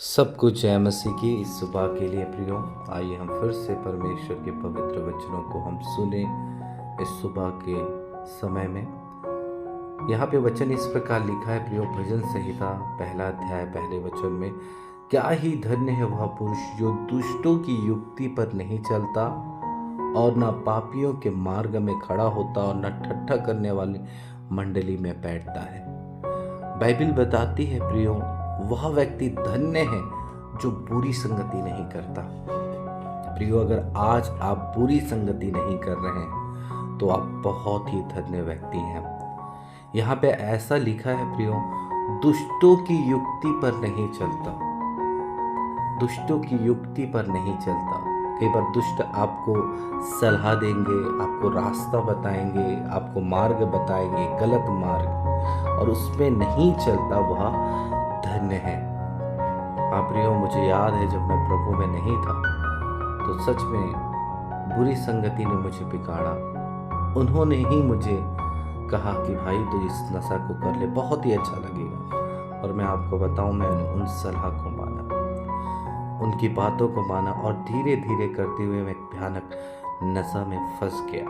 सब कुछ जय मसीह की इस सुबह के लिए प्रियो। आइए हम फिर से परमेश्वर के पवित्र वचनों को हम सुने इस सुबह के समय में। यहाँ पे वचन इस प्रकार लिखा है प्रियो, भजन संहिता पहला अध्याय पहले वचन में, क्या ही धन्य है वह पुरुष जो दुष्टों की युक्ति पर नहीं चलता और न पापियों के मार्ग में खड़ा होता और न ठट्ठा करने वाली मंडली में बैठता है। बाइबल बताती है प्रियो, वह व्यक्ति धन्य है जो बुरी संगति नहीं करता। प्रियो, अगर आज आप बुरी संगति नहीं कर रहे हैं तो आप बहुत ही धन्य व्यक्ति हैं। यहाँ पे ऐसा लिखा है प्रियो, दुष्टों की युक्ति पर नहीं चलता, दुष्टों की युक्ति पर नहीं चलता। कई बार दुष्ट आपको सलाह देंगे, आपको रास्ता बताएंगे, आपको मार्ग बताएंगे, गलत मार्ग, और उसमें नहीं चलता वह धन्य है। आप प्रियो, मुझे याद है जब मैं प्रभु में नहीं था तो सच में बुरी संगति ने मुझे बिगाड़ा। उन्होंने ही मुझे कहा कि भाई तू इस नशा को कर ले, बहुत ही अच्छा लगेगा। और मैं आपको बताऊं, मैंने उन सलाह को माना, उनकी बातों को माना और धीरे धीरे करते हुए मैं भयानक नशा में फंस गया।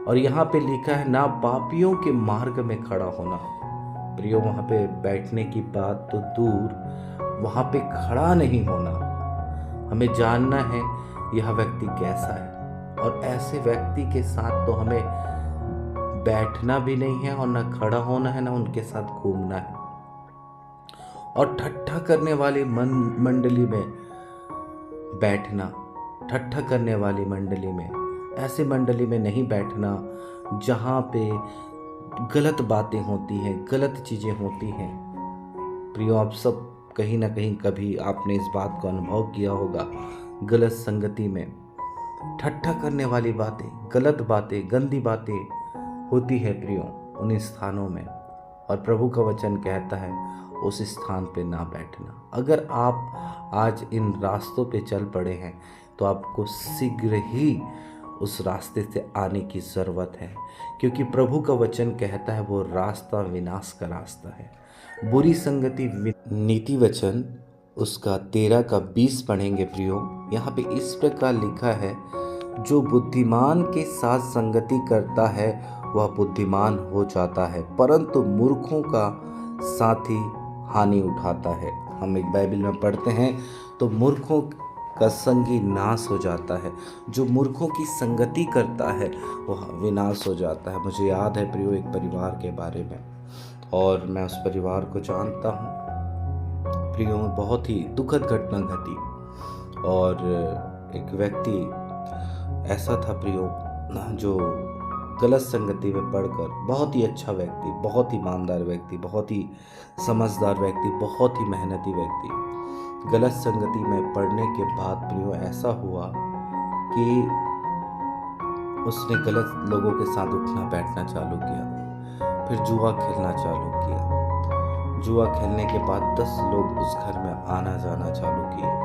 और यहाँ पे लिखा है ना पापियों के मार्ग में खड़ा होना। प्रियो, वहाँ पे बैठने की बात तो दूर, वहाँ पे खड़ा नहीं होना। हमें जानना है यह व्यक्ति कैसा है, और ऐसे व्यक्ति के साथ तो हमें बैठना भी नहीं है और ना खड़ा होना है, ना उनके साथ घूमना है। और ठट्ठा करने वाली मंडली में बैठना, ठट्ठा करने वाली मंडली में, ऐसी मंडली में नहीं बैठना जहाँ पे गलत बातें होती हैं, गलत चीज़ें होती हैं। प्रियो, आप सब कहीं ना कहीं कभी आपने इस बात को अनुभव किया होगा। गलत संगति में ठट्ठा करने वाली बातें, गलत बातें, गंदी बातें होती है प्रियो उन स्थानों में। और प्रभु का वचन कहता है उस स्थान पे ना बैठना। अगर आप आज इन रास्तों पे चल पड़े हैं तो आपको शीघ्र ही उस रास्ते से आने की ज़रूरत है, क्योंकि प्रभु का वचन कहता है वो रास्ता विनाश का रास्ता है। बुरी संगति नीति वचन उसका 13 का 20 पढ़ेंगे प्रियो। यहाँ पे इस प्रकार लिखा है, जो बुद्धिमान के साथ संगति करता है वह बुद्धिमान हो जाता है, परंतु मूर्खों का साथी हानि उठाता है। हम एक बाइबल में पढ़ते हैं तो मूर्खों का संगी नाश हो जाता है, जो मूर्खों की संगति करता है वह विनाश हो जाता है। मुझे याद है प्रियो एक परिवार के बारे में, और मैं उस परिवार को जानता हूँ प्रियो। बहुत ही दुखद घटना घटी, और एक व्यक्ति ऐसा था प्रियो जो गलत संगति में पढ़कर, बहुत ही अच्छा व्यक्ति, बहुत ही ईमानदार व्यक्ति, बहुत ही समझदार व्यक्ति, बहुत ही मेहनती व्यक्ति, गलत संगति में पढ़ने के बाद प्रियो ऐसा हुआ कि उसने गलत लोगों के साथ उठना बैठना चालू किया, फिर जुआ खेलना चालू किया। जुआ खेलने के बाद 10 लोग उस घर में आना जाना चालू किए।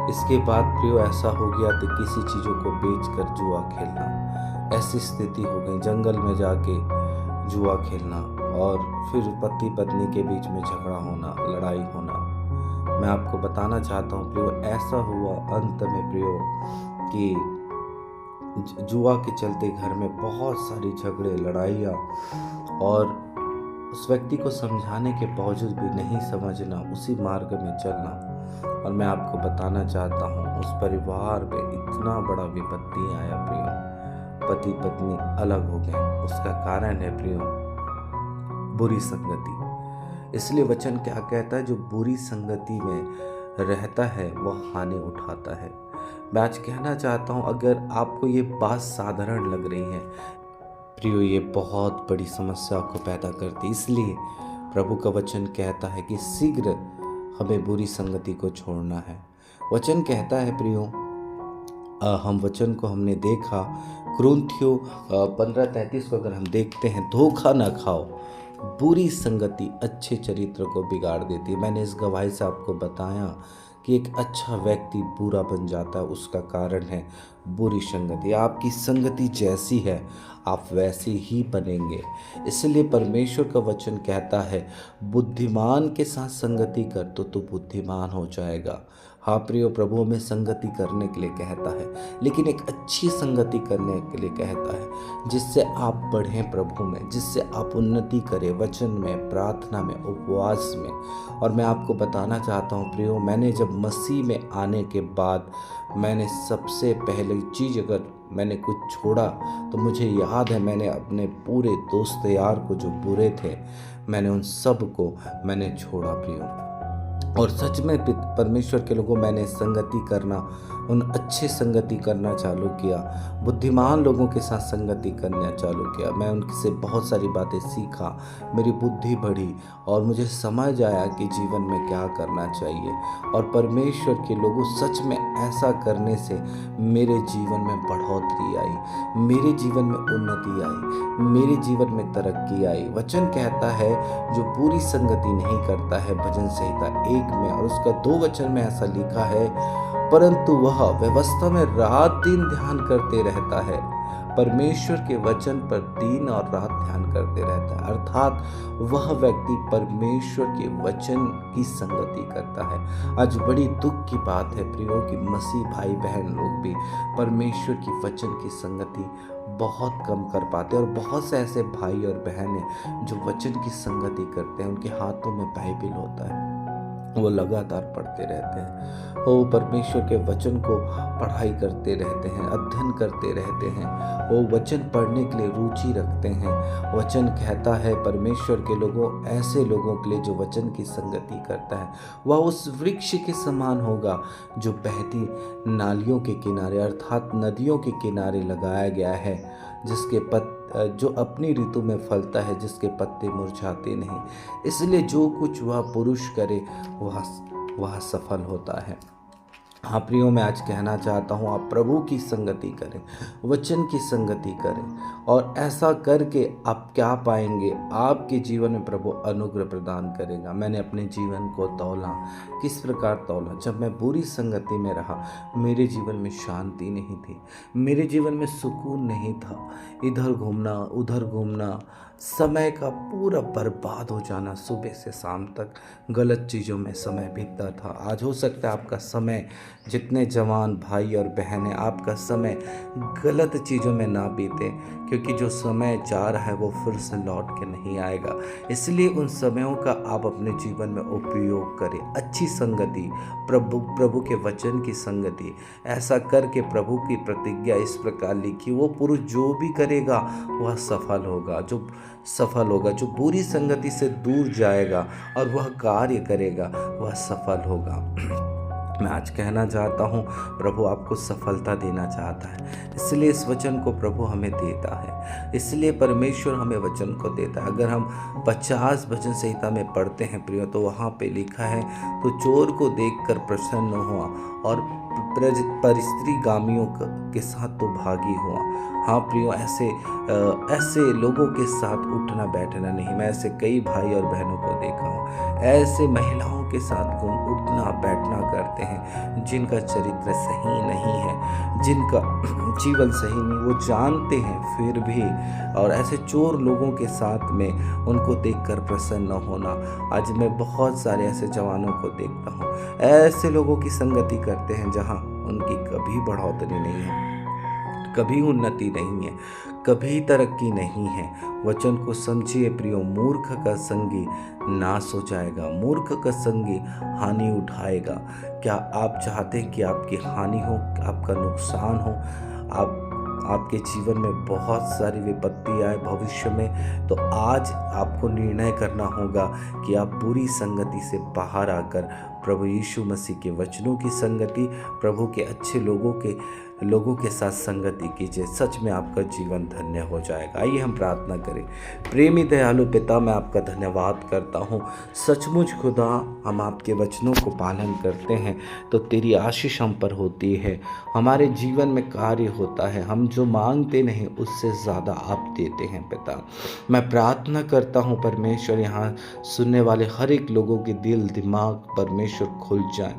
इसके बाद प्रियो ऐसा हो गया कि किसी चीज़ों को बेचकर जुआ खेलना, ऐसी स्थिति हो गई। जंगल में जाके जुआ खेलना, और फिर पति पत्नी के बीच में झगड़ा होना, लड़ाई होना। मैं आपको बताना चाहता हूँ प्रियो, ऐसा हुआ अंत में प्रियो कि जुआ के चलते घर में बहुत सारी झगड़े, लड़ाइयाँ, और उस व्यक्ति को समझाने के बावजूद भी नहीं समझना, उसी मार्ग में चलना। और मैं आपको बताना चाहता हूँ उस परिवार में इतना बड़ा विपत्ति आया प्रियो, पति पत्नी अलग हो गए। उसका कारण है प्रियो बुरी संगति। इसलिए वचन क्या कहता है, जो बुरी संगति में रहता है वह हानि उठाता है। मैं आज कहना चाहता हूँ, अगर आपको ये बात साधारण लग रही है प्रियो, ये बहुत बड़ी समस्या को पैदा करती है। इसलिए प्रभु का वचन कहता है कि शीघ्र हमें बुरी संगति को छोड़ना है। वचन कहता है प्रियो, हम वचन को हमने देखा, कुरिन्थियों 15:33 को अगर हम देखते हैं, धोखा न खाओ, बुरी संगति अच्छे चरित्र को बिगाड़ देती है। मैंने इस गवाही से आपको बताया कि एक अच्छा व्यक्ति बुरा बन जाता है, उसका कारण है बुरी संगति। आपकी संगति जैसी है आप वैसे ही बनेंगे। इसलिए परमेश्वर का वचन कहता है बुद्धिमान के साथ संगति कर तो तू बुद्धिमान हो जाएगा। हाँ प्रियो, प्रभु में संगति करने के लिए कहता है, लेकिन एक अच्छी संगति करने के लिए कहता है जिससे आप बढ़ें प्रभु में, जिससे आप उन्नति करें वचन में, प्रार्थना में, उपवास में। और मैं आपको बताना चाहता हूँ प्रियो, मैंने जब मसीह में आने के बाद मैंने सबसे पहले चीज़ अगर मैंने कुछ छोड़ा तो मुझे याद है मैंने अपने पूरे दोस्त यार को जो बुरे थे मैंने उन सब को मैंने छोड़ा प्रियो। और सच में परमेश्वर के लोगों मैंने संगति करना, उन अच्छे संगति करना चालू किया, बुद्धिमान लोगों के साथ संगति करना चालू किया। मैं उनसे बहुत सारी बातें सीखा, मेरी बुद्धि बढ़ी और मुझे समझ आया कि जीवन में क्या करना चाहिए। और परमेश्वर के लोगों सच में ऐसा करने से मेरे जीवन में बढ़ोतरी आई, मेरे जीवन में उन्नति आई, मेरे जीवन में तरक्की आई। वचन कहता है जो बुरी संगति नहीं करता है, भजन संहिता 1 में और उसका 2 वचन में ऐसा लिखा है, परंतु वह व्यवस्था में रात दिन ध्यान करते रहता है। परमेश्वर के वचन पर दिन और रात ध्यान करते रहता है, अर्थात वह व्यक्ति परमेश्वर के वचन की संगति करता है। आज बड़ी दुख की बात है प्रियो कि मसीह भाई बहन लोग भी परमेश्वर की वचन की संगति बहुत कम कर पाते हैं। और बहुत से ऐसे भाई और बहन हैं जो वचन की संगति करते हैं, उनके हाथों में बाइबिल होता है, वो लगातार पढ़ते रहते हैं, वो परमेश्वर के वचन को पढ़ाई करते रहते हैं, अध्ययन करते रहते हैं, वो वचन पढ़ने के लिए रुचि रखते हैं। वचन कहता है परमेश्वर के लोगों, ऐसे लोगों के लिए जो वचन की संगति करता है वह उस वृक्ष के समान होगा जो बहती नालियों के किनारे अर्थात नदियों के किनारे लगाया गया है, जिसके जो अपनी ऋतु में फलता है, जिसके पत्ते मुरझाते नहीं। इसलिए जो कुछ वह पुरुष करे वह सफल होता है। हाँ प्रियो, मैं आज कहना चाहता हूँ आप प्रभु की संगति करें, वचन की संगति करें और ऐसा करके आप क्या पाएंगे, आपके जीवन में प्रभु अनुग्रह प्रदान करेगा। मैंने अपने जीवन को तौला, किस प्रकार तौला, जब मैं बुरी संगति में रहा मेरे जीवन में शांति नहीं थी, मेरे जीवन में सुकून नहीं था, इधर घूमना उधर घूमना, समय का पूरा बर्बाद हो जाना, सुबह से शाम तक गलत चीज़ों में समय बीतता था। आज हो सकता है आपका समय, जितने जवान भाई और बहन हैं, आपका समय गलत चीज़ों में ना बीते, क्योंकि जो समय जा रहा है वो फिर से लौट के नहीं आएगा। इसलिए उन समयों का आप अपने जीवन में उपयोग करें। अच्छी संगति, प्रभु के वचन की संगति, ऐसा करके प्रभु की प्रतिज्ञा इस प्रकार लिखी, वो पुरुष जो भी करेगा वह सफल होगा, जो बुरी संगति से दूर जाएगा और वह कार्य करेगा वह सफल होगा। मैं आज कहना चाहता हूँ प्रभु आपको सफलता देना चाहता है, इसलिए इस वचन को प्रभु हमें देता है, इसलिए परमेश्वर हमें वचन को देता है। अगर हम 50 भजन संहिता में पढ़ते हैं प्रियो, तो वहाँ पे लिखा है, तो चोर को देखकर प्रसन्न हुआ और परिस्त्रीगामियों के साथ तो भागी हुआ। हाँ प्रियो, ऐसे लोगों के साथ उठना बैठना नहीं। मैं ऐसे कई भाई और बहनों को देखा हूँ, ऐसे महिलाओं के साथ उठना बैठना करते हैं जिनका चरित्र सही नहीं है, जिनका जीवन सही नहीं, वो जानते हैं फिर भी, और ऐसे चोर लोगों के साथ में उनको देखकर प्रसन्न होना। आज मैं बहुत सारे ऐसे जवानों को देखता हूँ, ऐसे लोगों की संगति करते हैं जहाँ उनकी कभी बढ़ोतरी नहीं है, कभी उन्नति नहीं है, कभी तरक्की नहीं है। वचन को समझिए प्रियो, मूर्ख का संगी नाश हो जाएगा, मूर्ख का संगी हानि उठाएगा। क्या आप चाहते हैं कि आपकी हानि हो, आपका नुकसान हो, आपके जीवन में बहुत सारी विपत्ति आए भविष्य में, तो आज आपको निर्णय करना होगा कि आप बुरी संगति से बाहर आकर प्रभु यीशु मसीह के वचनों की संगति, प्रभु के अच्छे लोगों के साथ संगति कीजिए। सच में आपका जीवन धन्य हो जाएगा। आइए हम प्रार्थना करें। प्रेमी दयालु पिता, मैं आपका धन्यवाद करता हूँ। सचमुच खुदा, हम आपके वचनों को पालन करते हैं तो तेरी आशीष हम पर होती है, हमारे जीवन में कार्य होता है, हम जो मांगते नहीं उससे ज़्यादा आप देते हैं पिता। मैं प्रार्थना करता हूँ परमेश्वर, यहाँ सुनने वाले हर एक लोगों के दिल दिमाग परमेश्वर खुल जाए,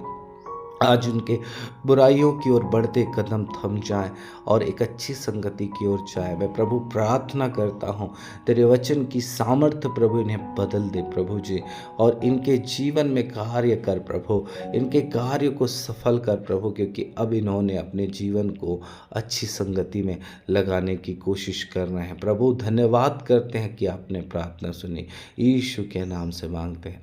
आज उनके बुराइयों की ओर बढ़ते कदम थम जाएं और एक अच्छी संगति की ओर जाए। मैं प्रभु प्रार्थना करता हूँ, तेरे वचन की सामर्थ्य प्रभु इन्हें बदल दे प्रभु जी, और इनके जीवन में कार्य कर प्रभु, इनके कार्य को सफल कर प्रभु, क्योंकि अब इन्होंने अपने जीवन को अच्छी संगति में लगाने की कोशिश कर रहे हैं। प्रभु धन्यवाद करते हैं कि आपने प्रार्थना सुनी। यीशु के नाम से मांगते हैं।